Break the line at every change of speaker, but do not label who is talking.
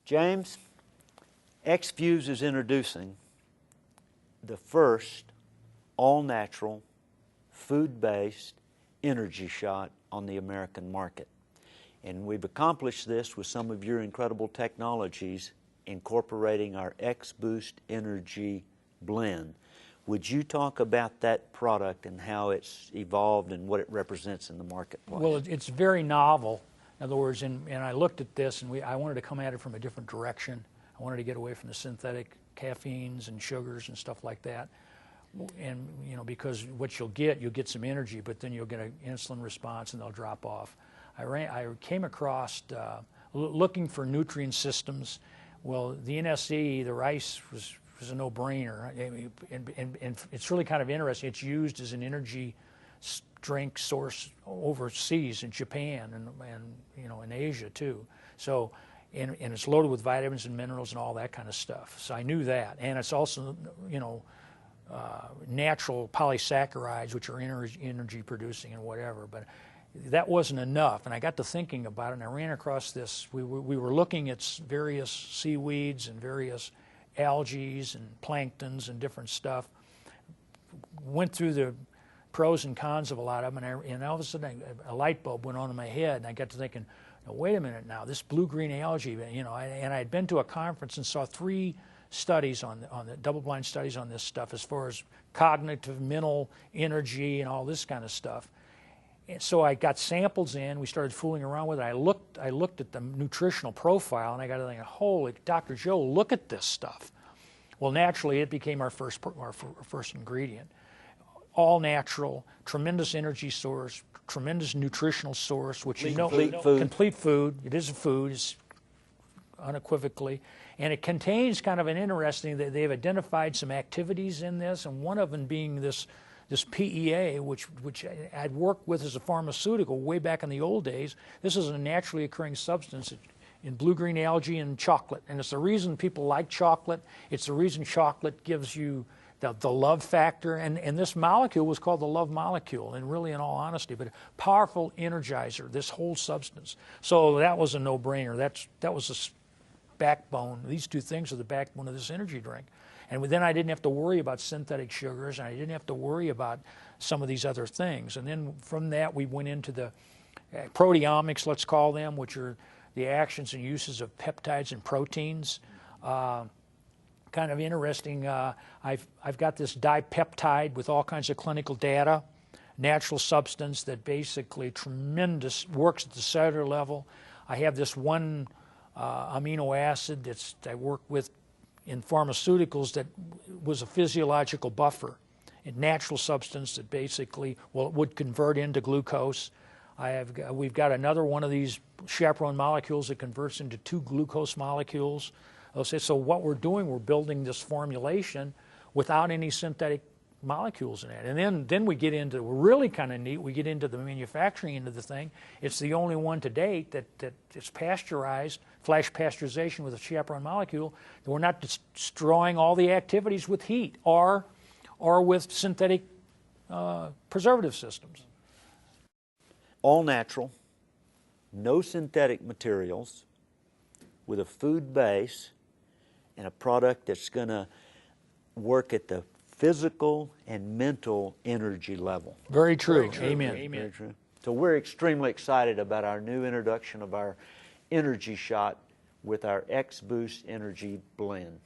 James, eXfuze is introducing the first all-natural, food-based energy shot on the American market. And we've accomplished this with some of your incredible technologies incorporating our X-Boost Energy blend. Would you talk about that product and how it's evolved and what it represents in the marketplace?
Well, it's very novel. In other words, and I looked at this, and I wanted to come at it from a different direction. I wanted to get away from the synthetic caffeines and sugars and stuff like that. And, you know, because what you'll get some energy, but then you'll get an insulin response and they'll drop off. I came across looking for nutrient systems. Well, the NSE, the rice, was a no-brainer. And it's really kind of interesting. It's used as an energy drink source overseas in Japan and you know, in Asia too. So, and it's loaded with vitamins and minerals and all that kind of stuff. So I knew that. And it's also, you know, natural polysaccharides, which are energy producing and whatever. But that wasn't enough. And I got to thinking about it, and I ran across this. We were looking at various seaweeds and various algae and planktons and different stuff. Went through the pros and cons of a lot of them, and all of a sudden a light bulb went on in my head, and I got to thinking, wait a minute now, this blue-green algae, you know, and I had been to a conference and saw 3 studies on the double-blind studies on this stuff as far as cognitive, mental energy and all this kind of stuff. And so I got samples in, we started fooling around with it. I looked at the nutritional profile, and I got to think, holy, Dr. Joe, look at this stuff. Well, naturally, it became our first ingredient. All natural, tremendous energy source, tremendous nutritional source, which you know, complete food. It is a food, it's unequivocally, and it contains kind of an interesting. They've identified some activities in this, and one of them being this PEA, which I'd worked with as a pharmaceutical way back in the old days. This is a naturally occurring substance in blue-green algae and chocolate, and it's the reason people like chocolate. It's the reason chocolate gives you the love factor, and this molecule was called the love molecule, and really, in all honesty, but a powerful energizer, this whole substance. So that was a no-brainer. That was the backbone. These 2 things are the backbone of this energy drink. And then I didn't have to worry about synthetic sugars, and I didn't have to worry about some of these other things. And then from that, we went into the proteomics, let's call them, which are the actions and uses of peptides and proteins. Kind of interesting. I've got this dipeptide with all kinds of clinical data, natural substance that basically tremendous, works at the cellular level. I have this one amino acid that I work with in pharmaceuticals that was a physiological buffer, a natural substance that basically, well, it would convert into glucose. We've got another one of these chaperone molecules that converts into 2 glucose molecules. So what we're doing, we're building this formulation without any synthetic molecules in it. And then we get into, we're really kind of neat, we get into the manufacturing end of the thing. It's the only one to date that is pasteurized, flash pasteurization with a chaperone molecule. We're not destroying all the activities with heat or with synthetic preservative systems.
All natural, no synthetic materials, with a food base, and a product that's going to work at the physical and mental energy level.
Very true.
Very true.
Amen.
Amen. Very true. So we're extremely excited about our new introduction of our energy shot with our X-Boost Energy blend.